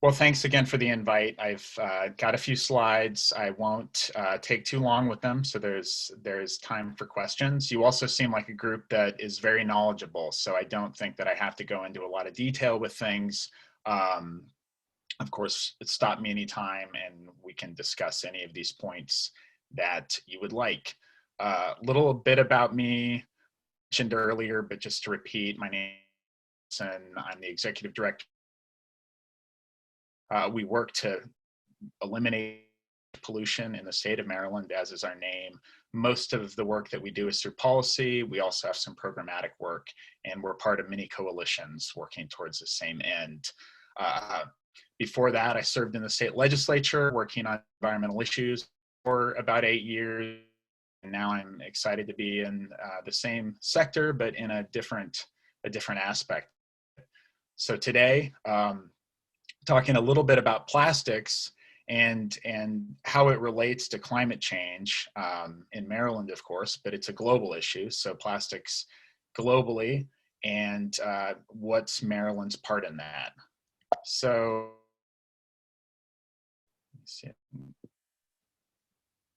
Well, thanks again for the invite. I've got a few slides. I won't take too long with them, so there's time for questions. You also seem like a group that is very knowledgeable, so I don't think that I have to go into a lot of detail with things. Of course, stop me anytime, and we can discuss any of these points that you would like. A little bit about me, mentioned earlier, but just to repeat, my name is Wilson. I'm the executive director. We work to eliminate pollution in the state of Maryland, as is our name. Most of the work that we do is through policy. We also have some programmatic work, and we're part of many coalitions working towards the same end. Before that, I served in the state legislature working on environmental issues for about 8 years. And now I'm excited to be in the same sector, but in a different aspect. So today, talking a little bit about plastics and how it relates to climate change in Maryland, of course, but it's a global issue. So plastics globally, and what's Maryland's part in that? So, let's see.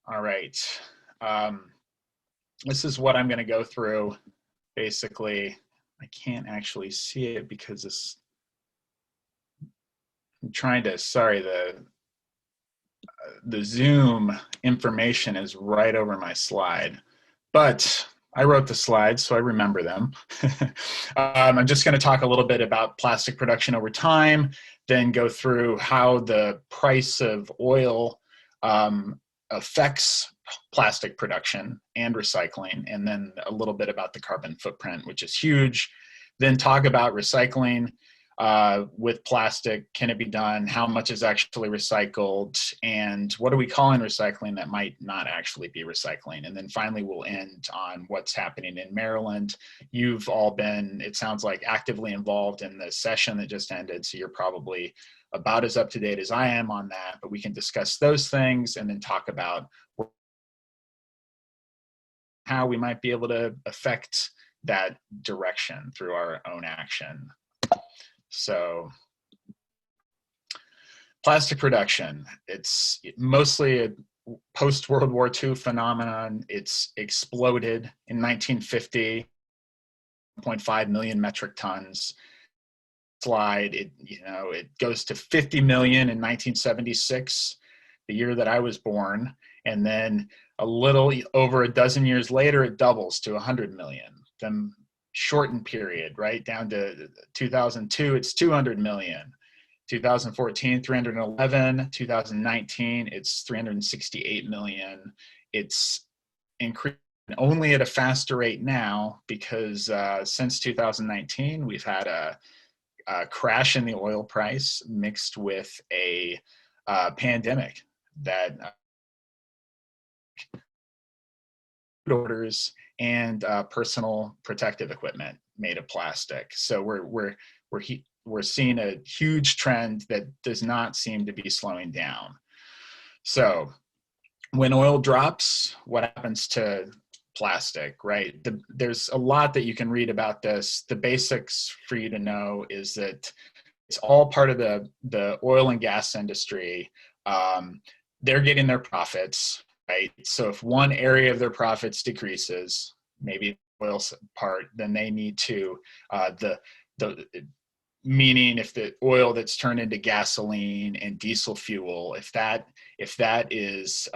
All right. This is what I'm going to go through. Basically, I can't actually see it because this. I'm trying to. Sorry, the Zoom information is right over my slide, but I wrote the slides, so I remember them. I'm just going to talk a little bit about plastic production over time, then go through how the price of oil affects plastic production and recycling, and then a little bit about the carbon footprint, which is huge. Then talk about recycling with plastic. Can it be done? How much is actually recycled? And what do we call in recycling that might not actually be recycling? And then finally, we'll end on what's happening in Maryland. You've all been, it sounds like, actively involved in the session that just ended, so you're probably about as up to date as I am on that, but we can discuss those things and then talk about how we might be able to affect that direction through our own action. So plastic production, it's mostly a post-World War II phenomenon. It's exploded in 1950, 1.5 million metric tons. Slide, it goes to 50 million in 1976, the year that I was born. And then a little over a dozen years later, it doubles to 100 million. Then shortened period, right down to 2002, it's 200 million. 2014, 311. 2019, it's 368 million. It's increasing only at a faster rate now because since 2019, we've had a crash in the oil price mixed with a pandemic that orders and personal protective equipment made of plastic. So we're seeing a huge trend that does not seem to be slowing down. So when oil drops, what happens to plastic, right? There's a lot that you can read about this. The basics for you to know is that it's all part of the oil and gas industry. They're getting their profits, right? So if one area of their profits decreases, maybe the oil part, then they need to, meaning if the oil that's turned into gasoline and diesel fuel, if that is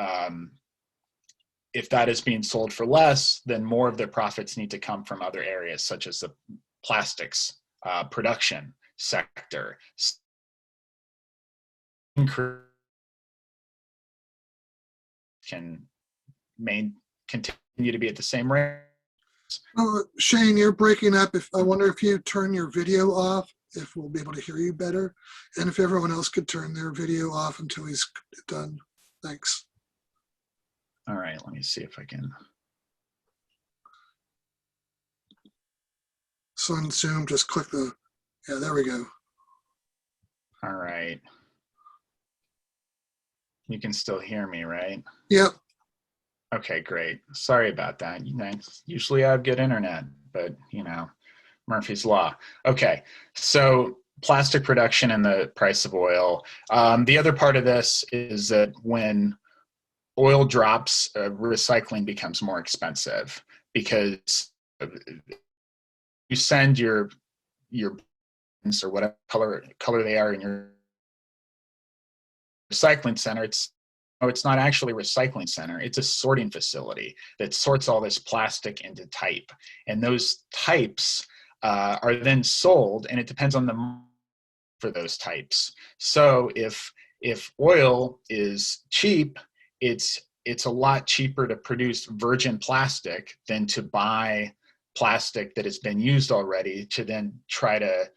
being sold for less, then more of their profits need to come from other areas, such as the plastics production sector. Can continue to be at the same rate. Shane, you're breaking up. I wonder if you turn your video off, if we'll be able to hear you better, and if everyone else could turn their video off until he's done. Thanks. All right, let me see if I can. So on Zoom, just click yeah, there we go. All right. You can still hear me, right? Yep. Okay, great. Sorry about that. Usually I have good internet, but Murphy's Law. Okay, so plastic production and the price of oil. The other part of this is that when oil drops, recycling becomes more expensive because you send your or whatever color they are in your recycling center. It's not actually a recycling center. It's a sorting facility that sorts all this plastic into type, and those types are then sold, and it depends on the for those types. So if oil is cheap, it's a lot cheaper to produce virgin plastic than to buy plastic that has been used already to then try to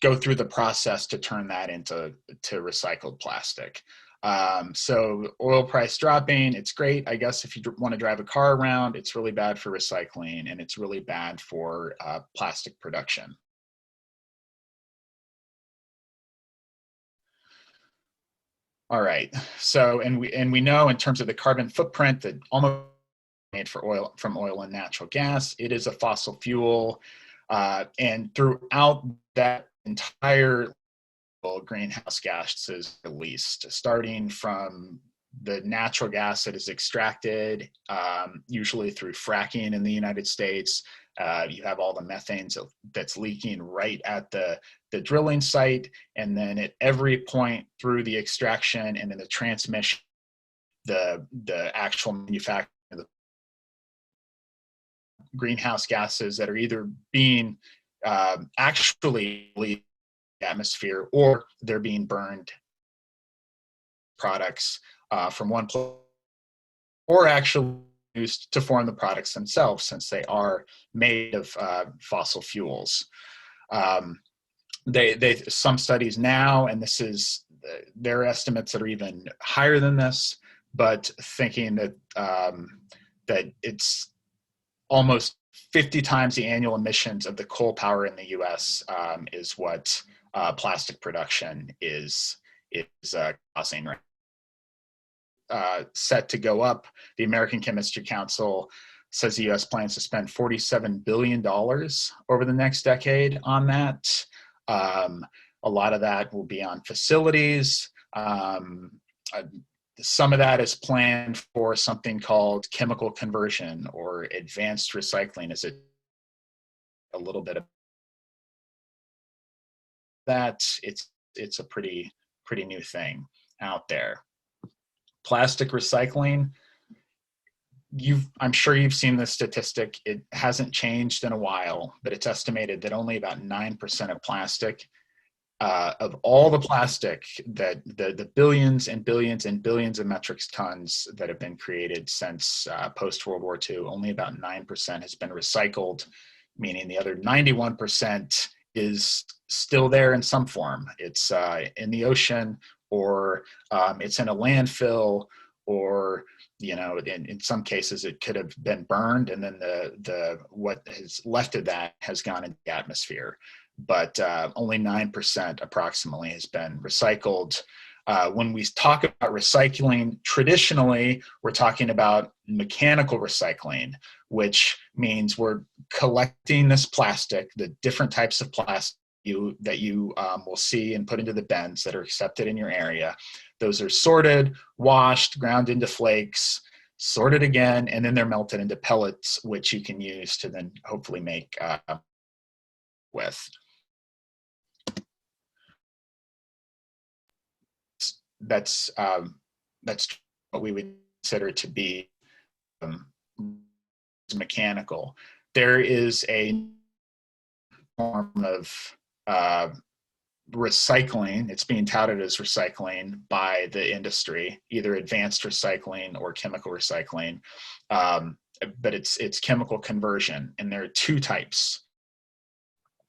go through the process to turn that into recycled plastic. So oil price dropping, it's great. I guess if you want to drive a car around, it's really bad for recycling, and it's really bad for plastic production. All right. So, and we know in terms of the carbon footprint that almost made for oil from oil and natural gas, it is a fossil fuel, and throughout that entire greenhouse gases released, starting from the natural gas that is extracted, usually through fracking in the United States. You have all the methane that's leaking right at the drilling site, and then at every point through the extraction and then the transmission, the actual manufacturing of the greenhouse gases that are either being actually atmosphere or they're being burned products from one place or actually used to form the products themselves, since they are made of fossil fuels. Some studies now, and this is their estimates that are even higher than this, but thinking that that it's almost 50 times the annual emissions of the coal power in the U.S. Is what plastic production is causing right. Set to go up. The American Chemistry Council says the U.S. plans to spend $47 billion over the next decade on that. A lot of that will be on facilities. Some of that is planned for something called chemical conversion or advanced recycling. Is it a little bit of that? It's a pretty new thing out there. Plastic recycling, I'm sure you've seen this statistic. It hasn't changed in a while, but it's estimated that only about 9% of plastic, of all the plastic, that the billions and billions and billions of metric tons that have been created since post-World War II, only about 9% has been recycled, meaning the other 91% is still there in some form. It's in the ocean, or it's in a landfill, or in some cases it could have been burned, and then the what is left of that has gone into the atmosphere. But only 9% approximately has been recycled. When we talk about recycling, traditionally we're talking about mechanical recycling, which means we're collecting this plastic, the different types of plastic that you will see and put into the bins that are accepted in your area. Those are sorted, washed, ground into flakes, sorted again, and then they're melted into pellets, which you can use to then hopefully make with. That's what we would consider to be mechanical. There is a form of recycling. It's being touted as recycling by the industry, either advanced recycling or chemical recycling, but it's chemical conversion, and there are two types.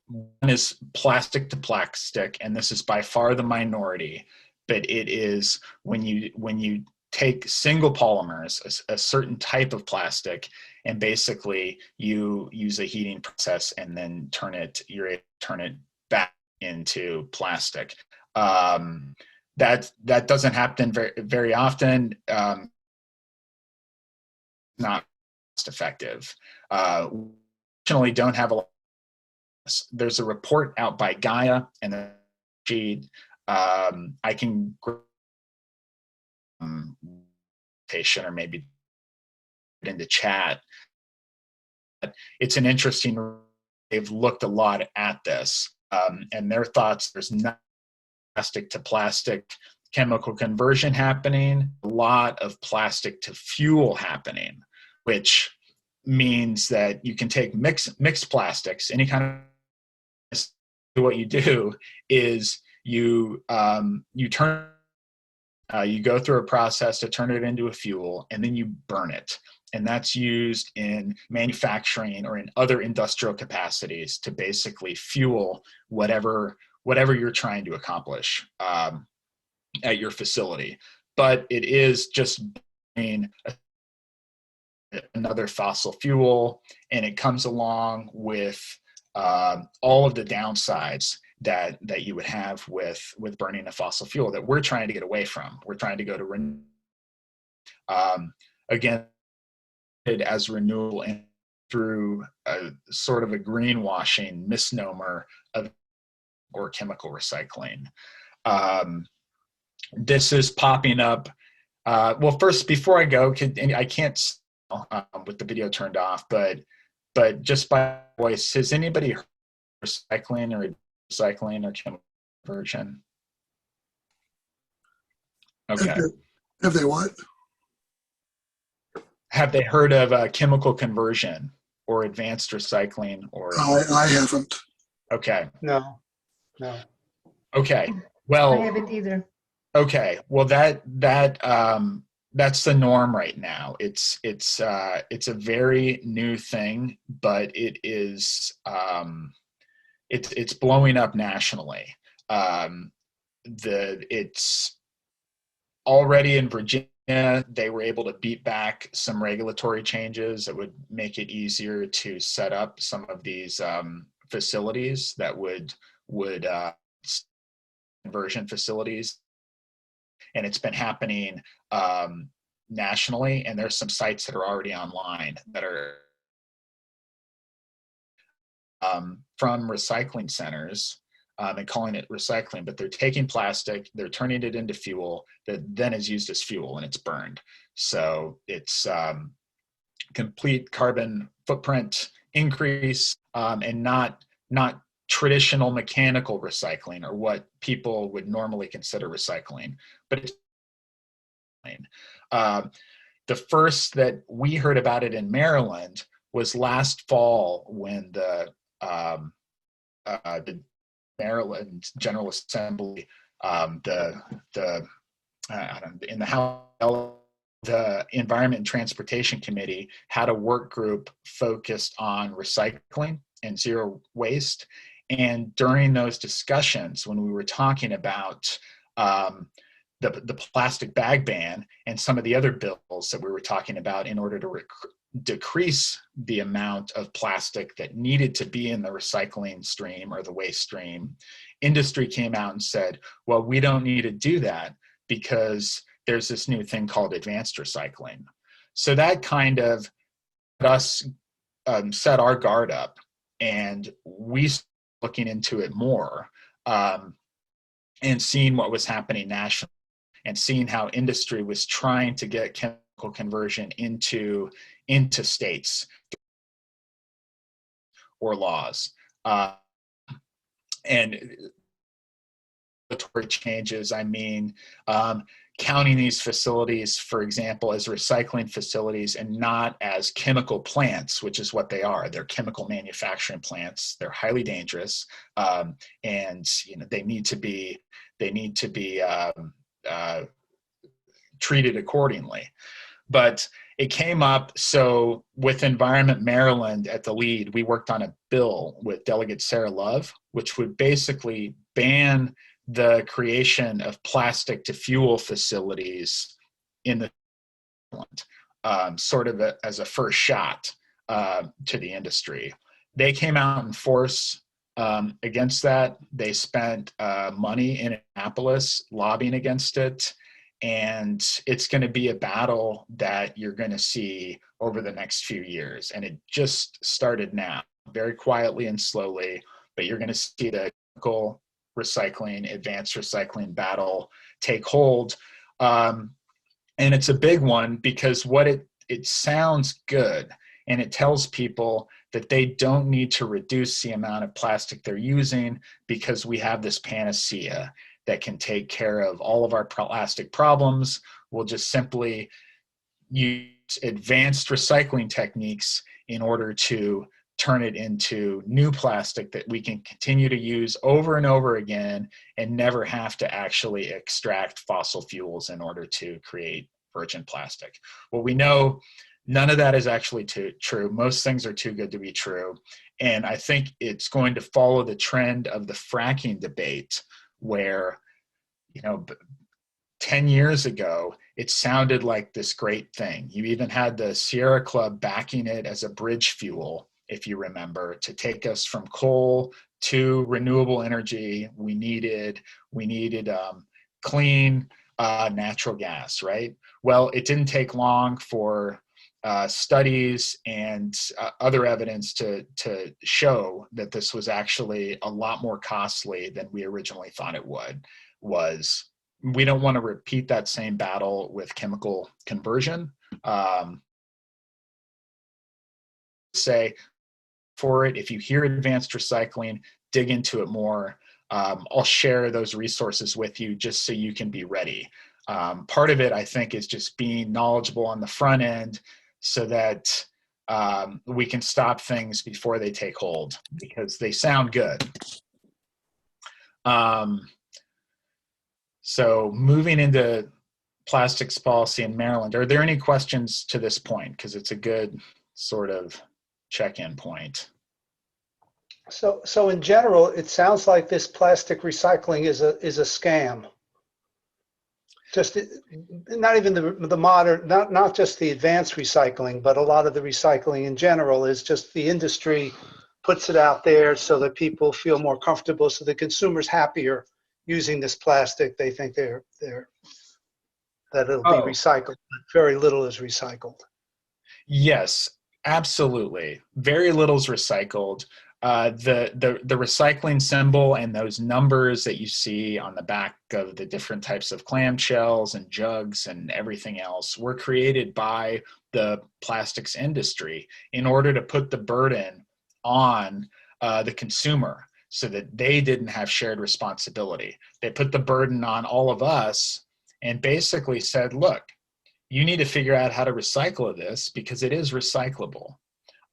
One is plastic to plastic, and this is by far the minority, but it is when you take single polymers, a certain type of plastic, and basically you use a heating process and then you're able to turn it back into plastic. That doesn't happen very often. Not cost effective. Fortunately, don't have a lot there's a report out by Gaia, and the sheet I can or maybe into chat. It's an interesting. They've looked a lot at this, and their thoughts. There's not plastic to plastic chemical conversion happening. A lot of plastic to fuel happening, which means that you can take mixed plastics, any kind of. What you do is you turn. You go through a process to turn it into a fuel, and then you burn it. And that's used in manufacturing or in other industrial capacities to basically fuel whatever you're trying to accomplish at your facility. But it is just burning another fossil fuel, and it comes along with all of the downsides that you would have with burning a fossil fuel that we're trying to get away from. We're trying to go to again as renewable and through a sort of a greenwashing misnomer of or chemical recycling. This is popping up. Well, first, before I go, I can't with the video turned off, but just by voice, has anybody heard of recycling or chemical conversion? Okay. Have they what? Have they heard of chemical conversion or advanced recycling? Or I haven't. Okay. No. Okay. Well, I haven't either. Okay. Well, that's the norm right now. It's a very new thing, but it is it's blowing up nationally. It's already in Virginia. They were able to beat back some regulatory changes that would make it easier to set up some of these facilities that would conversion facilities. And it's been happening nationally, and there's some sites that are already online that are from recycling centers and calling it recycling, but they're taking plastic, they're turning it into fuel that then is used as fuel and it's burned. So it's complete carbon footprint increase and not traditional mechanical recycling or what people would normally consider recycling, but it's the first that we heard about it in Maryland was last fall when the Maryland General Assembly, in the House, the Environment and Transportation Committee had a work group focused on recycling and zero waste. And during those discussions, when we were talking about the plastic bag ban and some of the other bills that we were talking about in order to decrease the amount of plastic that needed to be in the recycling stream or the waste stream, industry came out and said, well, we don't need to do that because there's this new thing called advanced recycling. So that kind of us set our guard up, and we started looking into it more and seeing what was happening nationally and seeing how industry was trying to get chemical conversion into states or laws. And regulatory changes, I mean, counting these facilities, for example, as recycling facilities and not as chemical plants, which is what they are. They're chemical manufacturing plants. They're highly dangerous, and they need to be treated accordingly. But it came up, so with Environment Maryland at the lead, we worked on a bill with Delegate Sarah Love, which would basically ban the creation of plastic to fuel facilities in the sort of as a first shot to the industry. They came out in force against that. They spent money in Annapolis lobbying against it. And it's going to be a battle that you're going to see over the next few years. And it just started now, very quietly and slowly. but you're going to see the chemical recycling, advanced recycling battle take hold. And it's a big one because what it sounds good, and it tells people that they don't need to reduce the amount of plastic they're using because we have this panacea that can take care of all of our plastic problems. We'll just simply use advanced recycling techniques in order to turn it into new plastic that we can continue to use over and over again and never have to actually extract fossil fuels in order to create virgin plastic. Well, we know none of that is actually true. Most things are too good to be true. And I think it's going to follow the trend of the fracking debate where, 10 years ago, it sounded like this great thing. You even had the Sierra Club backing it as a bridge fuel, if you remember, to take us from coal to renewable energy. We needed clean natural gas, right? Well, it didn't take long for studies and other evidence to show that this was actually a lot more costly than we originally thought it was. We don't want to repeat that same battle with chemical conversion. Say for it, if you hear advanced recycling, dig into it more. I'll share those resources with you just so you can be ready. Part of it, I think, is just being knowledgeable on the front end so that we can stop things before they take hold because they sound good. So moving into plastics policy in Maryland, are there any questions to this point? Because it's a good sort of check-in point. So in general, it sounds like this plastic recycling is a scam. Just not even the modern, not just the advanced recycling, but a lot of the recycling in general is just the industry puts it out there so that people feel more comfortable, so the consumer's happier using this plastic. They think that it'll be recycled, but very little is recycled. Yes, absolutely. Very little is recycled. The recycling symbol and those numbers that you see on the back of the different types of clamshells and jugs and everything else were created by the plastics industry in order to put the burden on the consumer so that they didn't have shared responsibility. They put the burden on all of us and basically said, look, you need to figure out how to recycle this because it is recyclable.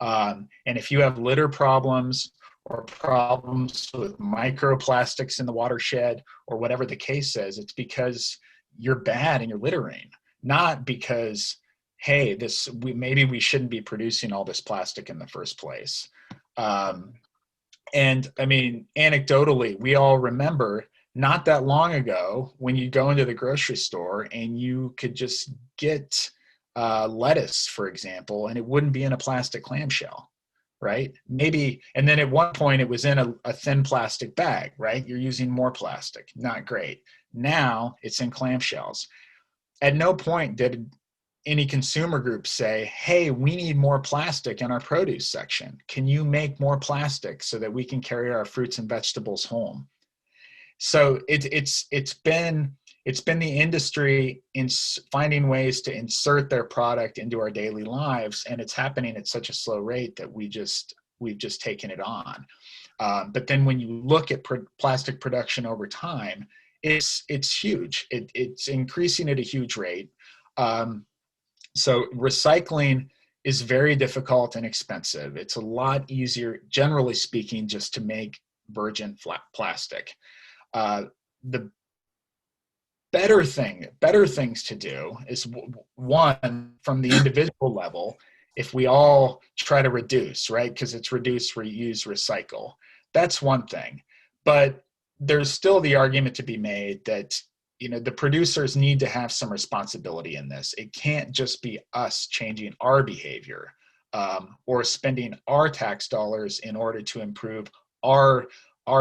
And if you have litter problems or problems with microplastics in the watershed or whatever the case is, it's because you're bad and you're littering, not because, hey, maybe we shouldn't be producing all this plastic in the first place. And I mean, anecdotally, we all remember not that long ago when you go into the grocery store and you could just get lettuce, for example, and it wouldn't be in a plastic clamshell, right? Maybe, and then at one point it was in a thin plastic bag, right? You're using more plastic, not great. Now it's in clamshells. At no point did any consumer group say, hey, we need more plastic in our produce section. Can you make more plastic so that we can carry our fruits and vegetables home? So it's been the industry in finding ways to insert their product into our daily lives, and it's happening at such a slow rate that we've just taken it on. But then when you look at plastic production over time, it's huge. It's increasing at a huge rate. So recycling is very difficult and expensive. It's a lot easier, generally speaking, just to make virgin plastic. The better things to do is one, from the individual level, if we all try to reduce, right? Because it's reduce, reuse, recycle. That's one thing. But there's still the argument to be made that the producers need to have some responsibility in this. It can't just be us changing our behavior or spending our tax dollars in order to improve our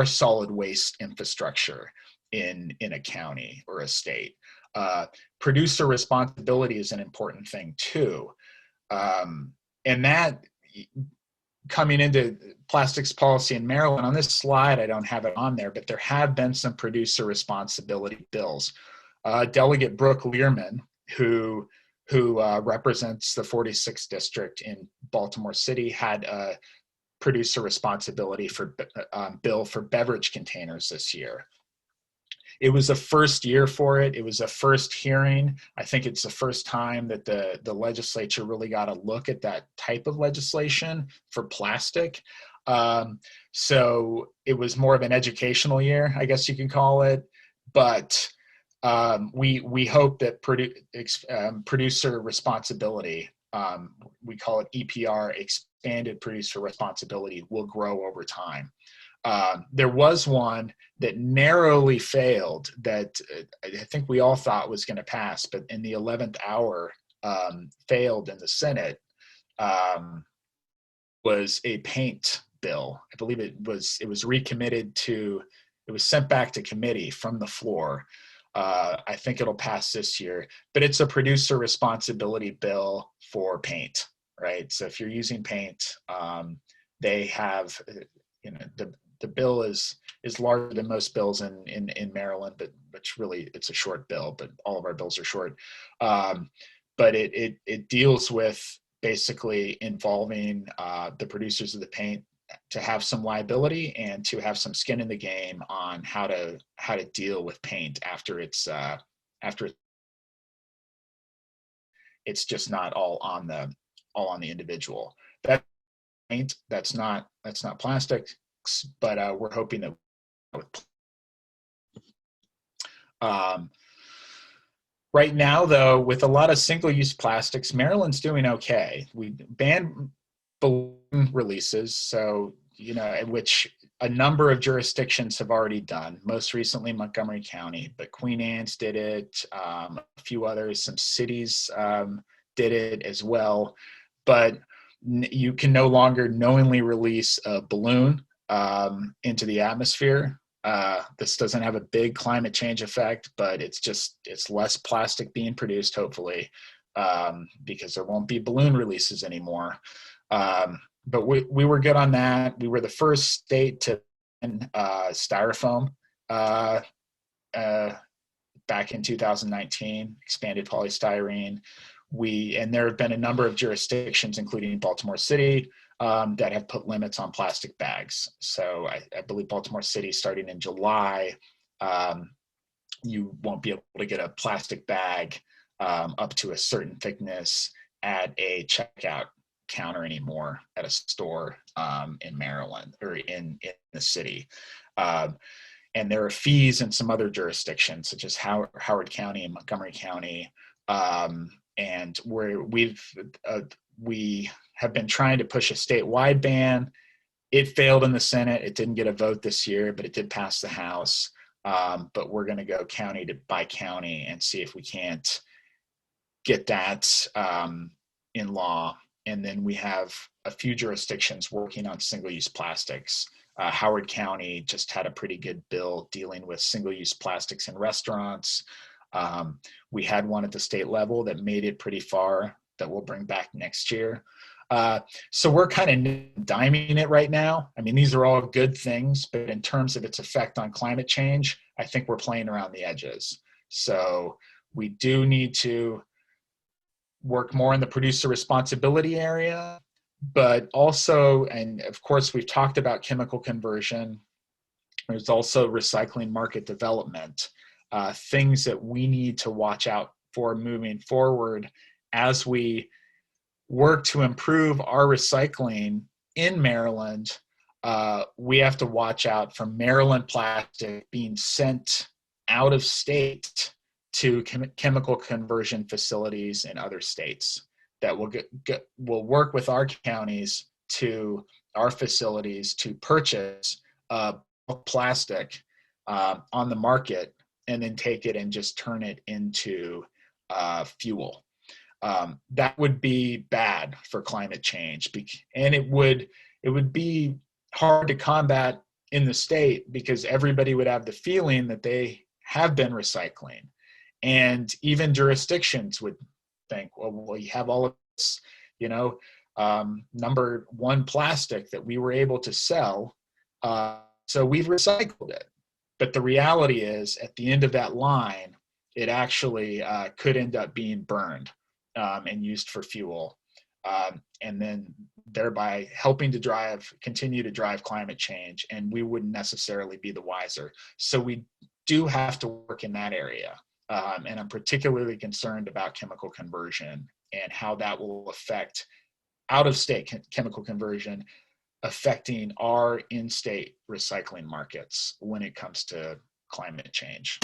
solid waste infrastructure in a county or a state. Producer responsibility is an important thing too. And that coming into plastics policy in Maryland, on this slide, I don't have it on there, but there have been some producer responsibility bills. Delegate Brooke Learman, who represents the 46th district in Baltimore City, had a producer responsibility for bill for beverage containers this year. It was the first year for it. It was a first hearing. I think it's the first time that the legislature really got a look at that type of legislation for plastic. So it was more of an educational year, I guess you can call it. But we hope that producer responsibility, we call it EPR, expanded producer responsibility, will grow over time. There was one that narrowly failed that I think we all thought was going to pass, but in the 11th hour failed in the Senate, was a paint bill. I believe it was recommitted to, it was sent back to committee from the floor. I think it'll pass this year, but it's a producer responsibility bill for paint, right? So if you're using paint, they have, the bill is larger than most bills in Maryland, but it's a short bill, but all of our bills are short. But it deals with basically involving the producers of the paint to have some liability and to have some skin in the game on how to deal with paint after it's just not all on the individual. That paint, that's not plastic, but we're hoping that right now, though, with a lot of single-use plastics, Maryland's doing okay. We banned balloon releases, so which a number of jurisdictions have already done. Most recently, Montgomery County, but Queen Anne's did it. A few others, some cities did it as well. But you can no longer knowingly release a balloon into the atmosphere. This doesn't have a big climate change effect, but it's less plastic being produced, hopefully, because there won't be balloon releases anymore. But we were good on that. We were the first state to ban styrofoam back in 2019, expanded polystyrene. And there have been a number of jurisdictions, including Baltimore City, that have put limits on plastic bags. So I believe Baltimore City, starting in July, you won't be able to get a plastic bag up to a certain thickness at a checkout counter anymore at a store in Maryland or in the city. And there are fees in some other jurisdictions, such as Howard County and Montgomery County. And we have been trying to push a statewide ban. It failed in the Senate. It didn't get a vote this year, but it did pass the House. But we're going to go county by county and see if we can't get that in law. And then we have a few jurisdictions working on single-use plastics. Howard County just had a pretty good bill dealing with single-use plastics in restaurants. We had one at the state level that made it pretty far that we'll bring back next year. So we're kind of diming it right now. I mean, these are all good things, but in terms of its effect on climate change, I think we're playing around the edges. So we do need to work more in the producer responsibility area, but also, and of course, we've talked about chemical conversion. There's also recycling market development, things that we need to watch out for moving forward as we work to improve our recycling in Maryland. We have to watch out for Maryland plastic being sent out of state to chemical conversion facilities in other states that will work with our counties to our facilities to purchase plastic on the market and then take it and just turn it into fuel. That would be bad for climate change, and it would be hard to combat in the state because everybody would have the feeling that they have been recycling. And even jurisdictions would think, well, you have all of this, number one plastic that we were able to sell. So we've recycled it. But the reality is, at the end of that line, it actually could end up being burned and used for fuel, and then thereby helping to continue to drive climate change, and we wouldn't necessarily be the wiser. So we do have to work in that area. And I'm particularly concerned about chemical conversion and how that will affect out-of-state chemical conversion, affecting our in-state recycling markets when it comes to climate change.